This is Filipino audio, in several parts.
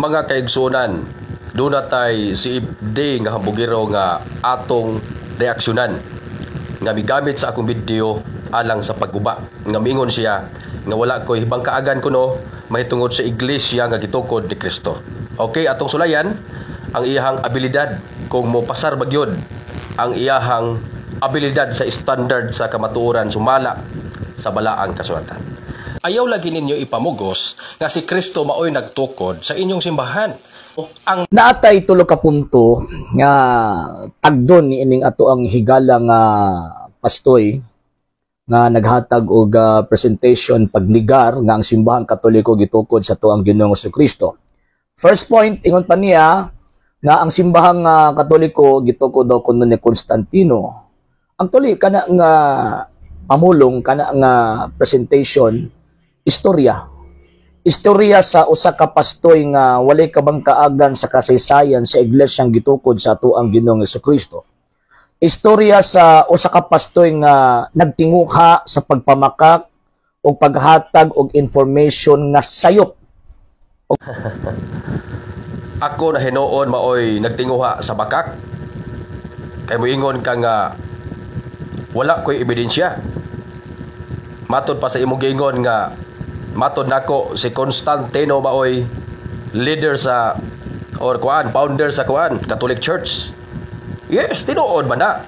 Mga kaigsunan, doon natay si Ibde nga hambugiro nga atong reaksyonan nga migamit sa akong video alang sa pagguba nga miingon siya nga wala ko'y hibang kaagan kuno mahitungod sa iglesia nga gitukod ni Kristo. Okay, atong sulayan ang iyahang abilidad kung mo pasar bagyod ang iyahang abilidad sa standard sa kamatuoran sumala sa balaang kasulatan. Ayaw lagi ninyo ipamugos nga si Kristo maoy nagtukod sa inyong simbahan. Ang naatay tulo ka punto nga tagdon ni ining ato ang higala nga pastoy nga naghatag og presentation pagligar nga ang simbahan Katoliko gitukod sa tuang Ginoong Jesucristo. First point ingon pa niya nga ang simbahang Katoliko gitukod daw kuno ni Constantino. Ang tuli kana nga pamulong kana nga presentation istorya sa usa ka pastoy nga walay kabang kaagan sa kasaysayan sa iglesyang gitukod sa atoang Ginoong Jesucristo. Istorya sa usa ka pastoy nga nagtinguha sa pagpamakak o paghatag og information nga sayop. Ako na hinuon maoy nagtinguha sa bakak. Kay moingon ka nga wala ko'y ebidensya. Matod pa sa imong giingon nga matod nako si Constantino maoy leader sa or founder sa Catholic Church. Yes, tinuod man na.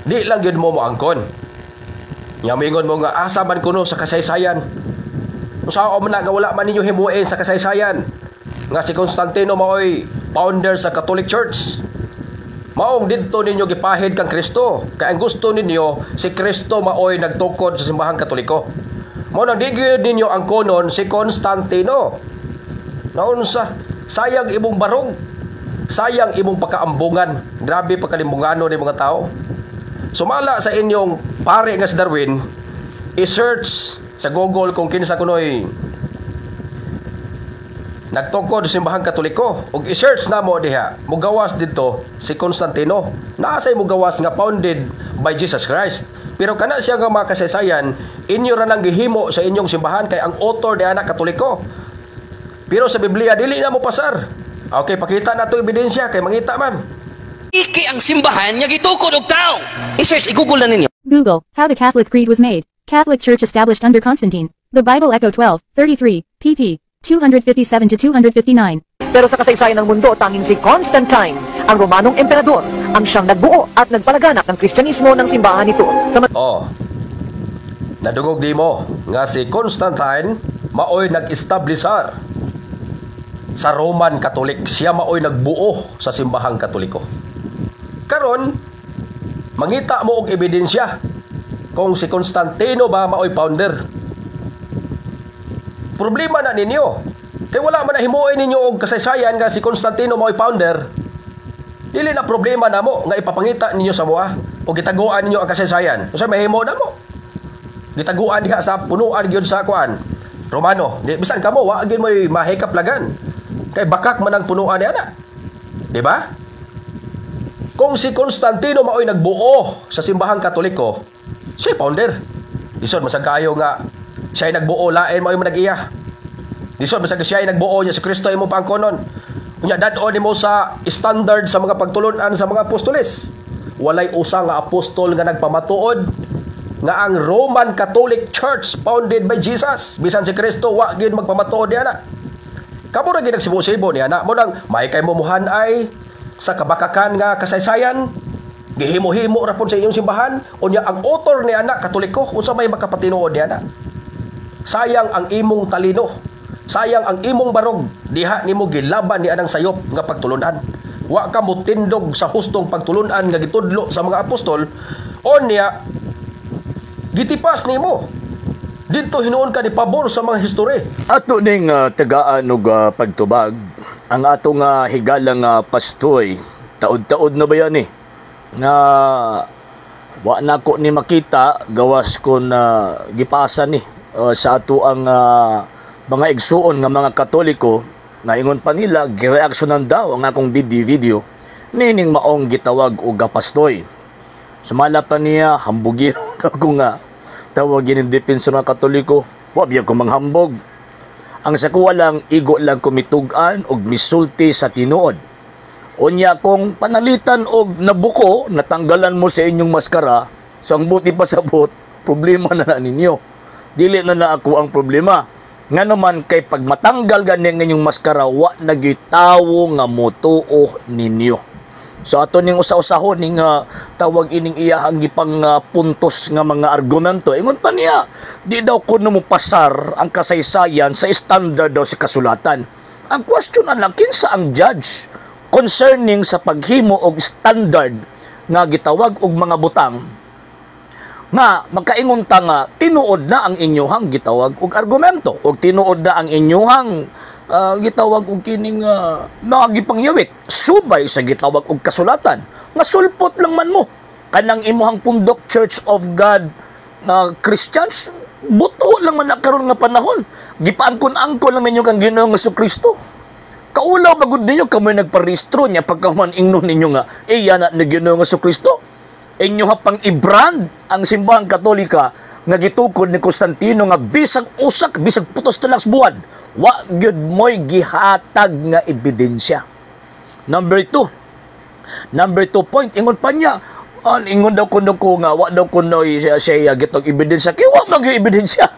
Di lang yun mo angkon. Nya moingon mo nga asa man kuno sa kasaysayan. Usaon man na nga wala man ninyo himuin sa kasaysayan nga si Constantino maoy founder sa Catholic Church. Maong didto ninyo gipahid kang Kristo. Kaya ang gusto ninyo si Kristo maoy nagtukod sa simbahang Katoliko. Mao nang digid ninyo ang konon si Constantino. Naunsa, sayang imong barog. Sayang imong pagkaambungan. Grabe pagkalimbungano ni mga tao. Sumala sa inyong pare nga si Darwin, i-search sa Google kung kinsa kunoy nagtukod sa simbahang Katoliko. Ug i-search namo diha, mugawas dito si Constantino. Naasay mugawas nga founded by Jesus Christ. Pero kana siya nga mga kasaysayan, inyo ra nang gihimo sa inyong simbahan kay ang author di anak Katoliko. Pero sa Biblia dili na mo pasar. Okay, pakita na to ebidensya kay mangita man. Iki ang simbahan nga gitukod og tao. I-search, i-google na ninyo. Google, how the Catholic Creed was made. Catholic Church established under Constantine. The Bible Echo 12, 33, pp. 257 to 259. Pero sa kasaysayan ng mundo, tanging si Constantine, ang Romanong emperador, ang siyang nagbuo at nagpalaganap ng Kristyanismo ng simbahan nito. Nadungog di mo nga si Constantine maoy nag-establisar sa Roman Catholic. Siya maoy nagbuo sa simbahang Katoliko. Karon, mangita mo og ebidensya kung si Constantino ba maoy founder. Problema na ninyo. Kaya wala man na himuin ninyo og kasaysayan nga si Constantino mao'y founder. Dili na problema namo nga ipapangita ninyo sa mua o gitaguan ninyo ang kasaysayan. Usa mahimo na mo. Gitaguan diha sa punuan gyud sa Romano. Di bisan kamo wa gyud mo'y mahikap lagan. Kay bakak man ang punuan niya na. Di ba? Kung si Constantino mao'y nagbuo sa simbahang Katoliko, siya founder. Isod masagayo nga siya ay nagbuo lain mao'y manag-iya. Disod masag siya ay nagbuo niya si Kristo imo pangkonon. Unya dadon nimo sa standard sa mga pagtulunan sa mga apostoles. Walay usa nga apostol nga nagpamatuod nga ang Roman Catholic Church founded by Jesus. Bisan si Kristo wa gyud magpamatuod niya. Kamo ra gyud nagsibo-sibo niya na mo nang may kay mumuhan ay sa kabakakan nga kasaysayan. Gihimo-himo ra pud sa inyong simbahan unya ang author ni anak Katoliko unsa may makapatinuod niya. Sayang ang imong talino. Sayang ang imong barog, diha nimo gilaban ni anang sayop nga pagtulunan. Wa ka mo tindog sa hustong pagtulunan nga gitudlo sa mga apostol, o niya gitipas nimo. Dito hinuon ka ni pabor sa mga history. Ato ning tagaan og pagtubag ang atong higalang pastoy. Taod-taod na ba yan na wa na ko ni makita gawas kon gipasa sa ato ang mga igsuon nga mga Katoliko na ingon pa nila gireaksyonan daw ang akong video nining maong gitawag og pastoy. Sumala pa niya hambugin ako nga tawagin ng defensor ng Katoliko. Wa biya ko manghambog. Ang sa kuwa lang, igo lang kumitugan og misulti sa tinuod. Unya kung panalitan og nabuko, natanggalan mo sa inyong maskara, so ang buti pasabot, problema na ninyo. Dili na ako ang problema. Nga naman kay pag matanggal gani ng inyong maskara, wa nagitawo nga motuo ninyo. So ato ning usa-usahon ning tawag ining iyahang gipang puntos nga mga argumento. Ingon pa niya, di daw kuno mo pasar ang kasaysayan sa standard daw sa kasulatan. Ang question lang kinsa ang judge concerning sa paghimo og standard nga gitawag og mga butang nga magkaingon ta nga tinuod na ang inyuhang gitawag og argumento og tinuod na ang inyuhang gitawag og kining mga gipangyawit subay sa gitawag og kasulatan nga sulpot lang man mo kanang imuhang pundok Church of God na Christians buto lang man na karon nga panahon gipaangkon-angkon lang ninyo kang Ginoong Jesucristo. Kaulaw bagud ninyo kamo nagparehistro niya pagkahuman ingnon ninyo nga iya na ni Ginoong Jesucristo. Inyo pang i-brand ang simbahang Katolika nga gitukod ni Constantino nga bisag usak bisag putos talas buwan wa gyud moy gihatag nga ebidensya. Number 2 point ingon pa niya ingon daw kuno ko nga wa daw kuno siya gitog ebidensya kay wa man gyud ebidensya.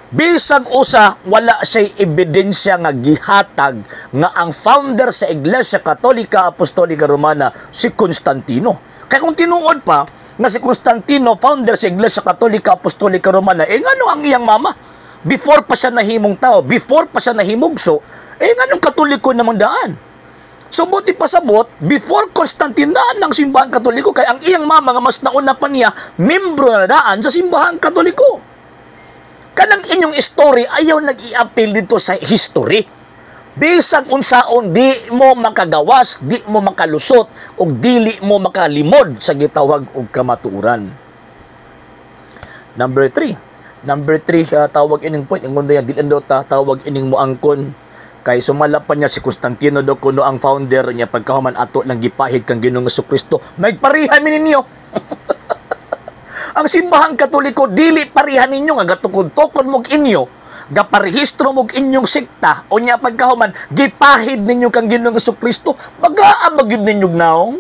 Bisag usa wala siya ebidensya nga gihatag nga ang founder sa Iglesia Katolika Apostolika Romana si Constantino. Kaya kung tinuod pa nga si Constantino founder sa Iglesia Katolika Apostolika Romana, ngano ang iyang mama? Before pa siya nahimong tao, before pa siya nahimugso, nganong Katoliko namang daan? So buti pasabot, before Constantine daan ng simbahan Katoliko, kaya ang iyang mama nga mas nauna pa niya, membro na daan sa simbahan Katoliko. Kanang inyong story, ayaw nag-i-appeal dito sa history. Bisag unsaon, di mo makagawas, di mo makalusot, o dili mo makalimod sa gitawag og kamatuuran. Number 3, tawag ining point, ang mundo yan, dili daw tawag ining moangkon, kay sumala pa niya si Constantino daw kuno ang founder niya pagkahuman ato lang gipahig kang Ginoong Jesucristo, magparihan mi ninyo. Ang simbahang Katoliko, dili parihan ninyo nga gatukod-tukod mog inyo, gaparehistro mog inyong sikta, o niya pagkahuman, gipahid ninyo kang Ginoong Jesucristo, bagaan magyud ninyo naong.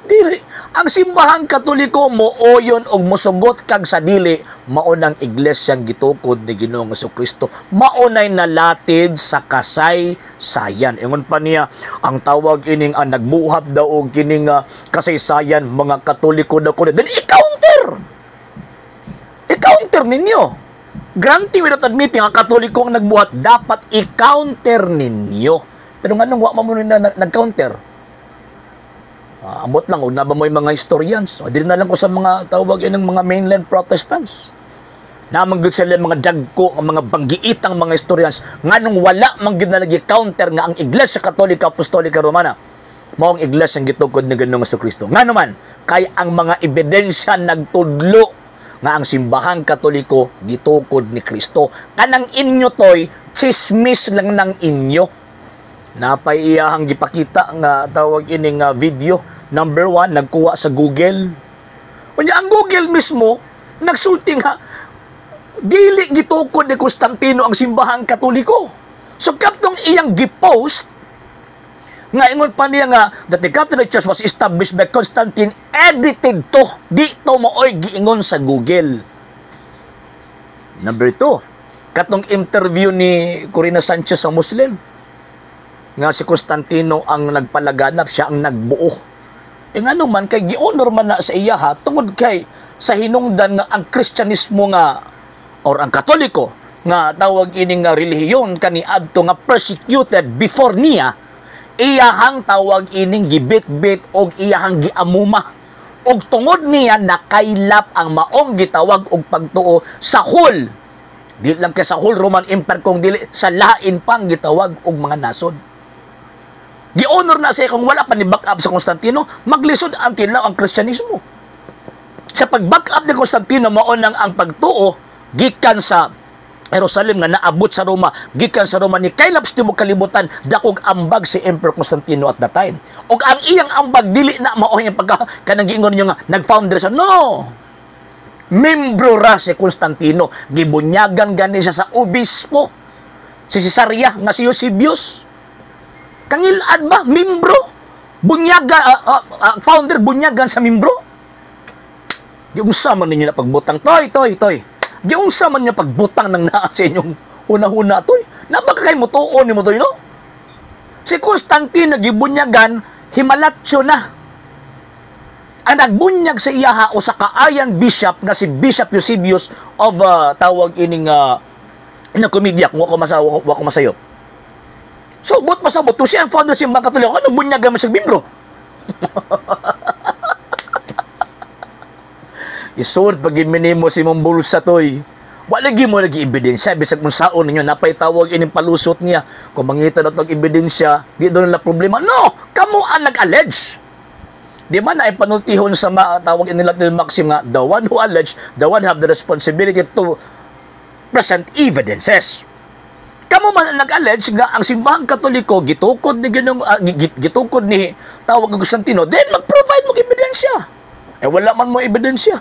Dili. Ang simbahang Katoliko mooyon og mosugot kag sa dili maunang iglesyang gitukod ni Ginoong Jesucristo, maunay nalatid sa kasaysayan. Ingon pa niya, ang tawag ining nagbuhat daw og kining kasaysayan mga Katoliko daw kuno. Then i-counter ninyo. Granting without admitting, ang Katoliko ang nagbuhat, dapat i-counter ninyo. Pero nga nung wa mo na nag-counter, ambot lang, una ba mo yung mga historians? O, di na lang ko sa mga tawag ng mga mainland Protestants. Namanggod sila mga dagko, mga banggiitang mga historians, nga nung wala manggod na nag-counter nga ang Iglesia Katolika Apostolika Romana, maong Iglesia ang gitukod ni Ginoong Jesucristo. Nga naman, kay ang mga ebidensya nagtudlo nga ang simbahang Katoliko gitukod ni Kristo. Kanang inyo toy, chismis lang ng inyo. Napay iyahang gipakita nga tawag ining video. Number 1, nagkuha sa Google. Unya ang Google mismo nagsulti nga dili gitukod ni Constantino ang simbahang Katoliko. So kaptong iyang gipost nga ingon pa niya nga that the Catholic Church was established by Constantine, edited to, di to mooy giingon sa Google. Number 2, katong interview ni Corina Sanchez sa Muslim nga si Constantino ang nagpalaganap, siya ang nagbuo. Nga naman kay gi-honor man na sa iya tungod kay sa hinungdan nga ang Kristyanismo nga or ang Katoliko nga tawag ining relihiyon kani adto nga persecuted before niya, iyahang tawag ining gibit-bit og iyahang giamuma og tungod niya nakailap ang maong gitawag og pagtuo sa whole, dili lang kay sa whole Roman Empire kung dili sa lain pang gitawag og mga nasod. Gi-honor na siya kung wala pa ni back up sa Constantino, maglisod until now ang Kristyanismo. Sa pag-back up ni Constantino, maunang ang pagtuo gikan sa Jerusalem nga naabot sa Roma, gikan sa Roma ni Kailaps tibok kalibutan, dakog ambag si Emperor Constantino at that time. Og ang iyang ambag dili na mao yung pagka kanang giingon niyo nga nag-founder siya. No. Membro ra si Constantino, gibunyagan gani siya sa obispo. si Cesaria nga si Eusebius. Kangilad ba membro bunyaga founder bunyagan sa membro. Giunsa man ninyo na pagbutang toy. Giunsa man niya pagbutang ng naa sa inyong una-una toy. Nabaka kay mo tuon ni mo toy no? Si Constantine nagibunyagan himalatyo na. Ang nagbunyag sa iyaha o sa kaayan bishop nga si Bishop Eusebius of tawag ining na komedya kung wako masayo. So, but masabot to siya ang founder simbang Katoliko. Ano bunyagan mo sa membro? Isod pag minimo si mong bulsa toy. Walagi mo lagi ebidensya. Bisag mong saon ninyo, napaytawag ining palusot niya. Kung mangita na itong ebidensya, di doon na problema. No! Kamu ang nag-allege. Di ba na ipanultihon sa tawag inila ni Maxim nga, the one who allege, the one have the responsibility to present evidences. Kamu man ang nag-allege nga ang simbahang Katoliko gitukod ni gitukod ni tawag Constantino, then mag-provide mo ebidensya. Wala man mo ebidensya.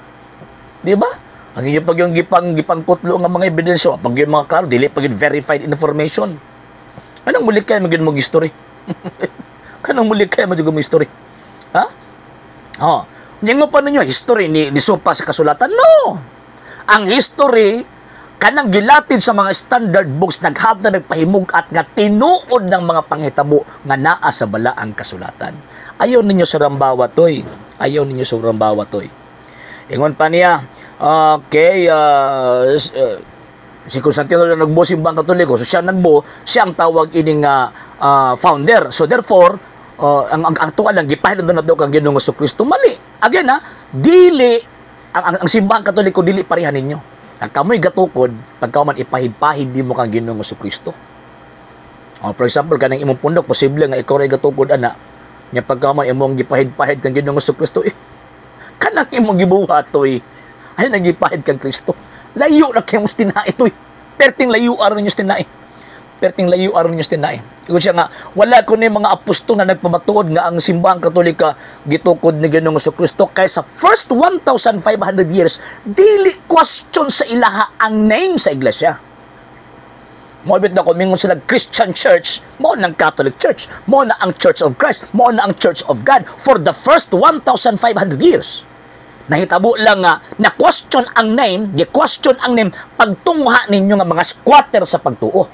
Di ba? Ang inyo pag yung gipangputlo nga mga ebidensya, pag yung mga klaro, dili pag verified information. Anong muli kayo maging mong history? Anong muli kayo maging mong history? Ha? Yung pa ninyo, history ni Sopa sa kasulatan? No! Ang history, kanang gilatid sa mga standard books, naghap na nagpahimog at nga tinuod ng mga panghitabo nga naa sa balaang kasulatan. Ayaw ninyo sa rambawa toy. Ayaw ninyo sa rambawa toy. Ingon pa niya, okay, si Constantino na nagbo simbang Katoliko, so siya nagbo, siya ang tawag ining founder. So therefore, ang aktual lang gipahilan na daw kang Ginoong Jesucristo. Mali. Again dili ang simbang Katoliko dili pareha ninyo. Ang kamoy gatukod, pagka man ipahid-pahid di mo kang Ginoong Jesucristo. For example, kanang imong pundok, posible nga ikaw ray gatukod ana. Nya pagka man imong gipahid-pahid kang Ginoong Jesucristo, kanang imong gibuhat toy. Ay nagipahid kang Kristo. Layo na kay mos tinai toy. Perting layo aron ninyo tinai. Perting layo aron ninyo tinai. Ingon siya nga, wala ko ni mga apostol na nagpamatuod nga ang simbahang Katolika gitukod ni Ginoong Jesucristo kay sa first 1,500 years dili question sa ilaha ang name sa iglesia. Moabit na kumingon sila Christian Church, mo ng Catholic Church, mo na ang Church of Christ, mo na ang Church of God for the first 1,500 years. Nahitabo lang nga na question ang name, gi-question ang name pagtungha ninyo nga mga squatter sa pagtuo.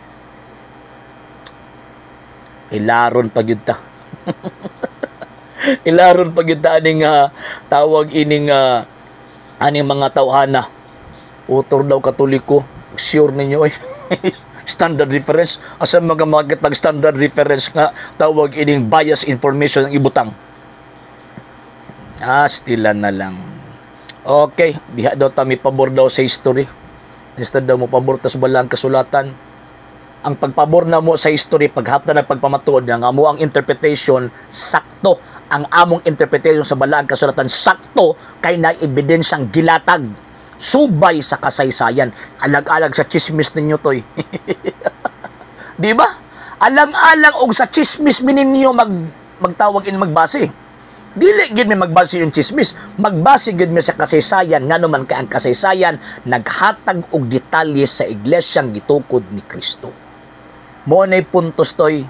Ilaron pag yun ta. Ilaron pag yun ta aning tawag ining aning mga tawhana. Utor daw Katoliko. Sure ninyo standard reference. Asa mga makitag standard reference nga tawag ining bias information ang ibutang. Stilan na lang. Okay, diha daw ta mi pabor daw sa history. Instead daw mo pabor ta sa balang kasulatan. Ang pagpabor na mo sa history, paghapta ng pagpamatuod, ang amo ang interpretation, sakto. Ang among interpretation sa balang kasulatan, sakto, kay na ebidensyang gilatag. Subay sa kasaysayan. Alag-alag sa chismis ninyo, toy. Di ba? Alang-alang og sa chismis ninyo magtawag in magbase. Dili gid mi magbase yung chismis. Magbase gid mi sa kasaysayan. Nga naman kay ang kasaysayan, naghatag og detalye sa iglesyang gitukod ni Kristo. Mo na puntos toy.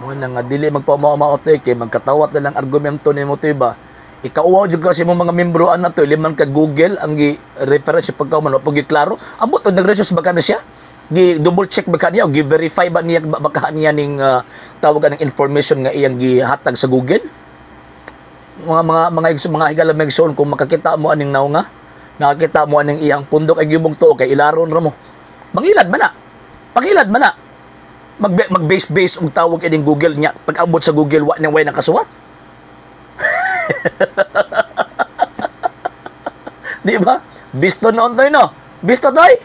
Mo na nga dili magpamamaot kay magkatawat na lang argumento nimo toy ba. Ikauwaw jud kasi mga membro ana toy liman ka Google ang gi-reference pagka man pag giklaro. Ambot og nag-research ba kana siya? Gi double check ba kaniya o gi-verify ba niya baka niya ning tawagan ng information nga iyang gihatag sa Google? Mga higala megson kung makakita mo aning naw nga, nakakita mo aning iyang pundok ay gibong tuo kay ilaron ra mo. Mangilad man na. Pangilad man na. Mag-base og tawag ining Google niya pag-abot sa Google wa nang way nakasuwat. Di ba? Bisto noon toy no. Bisto toy.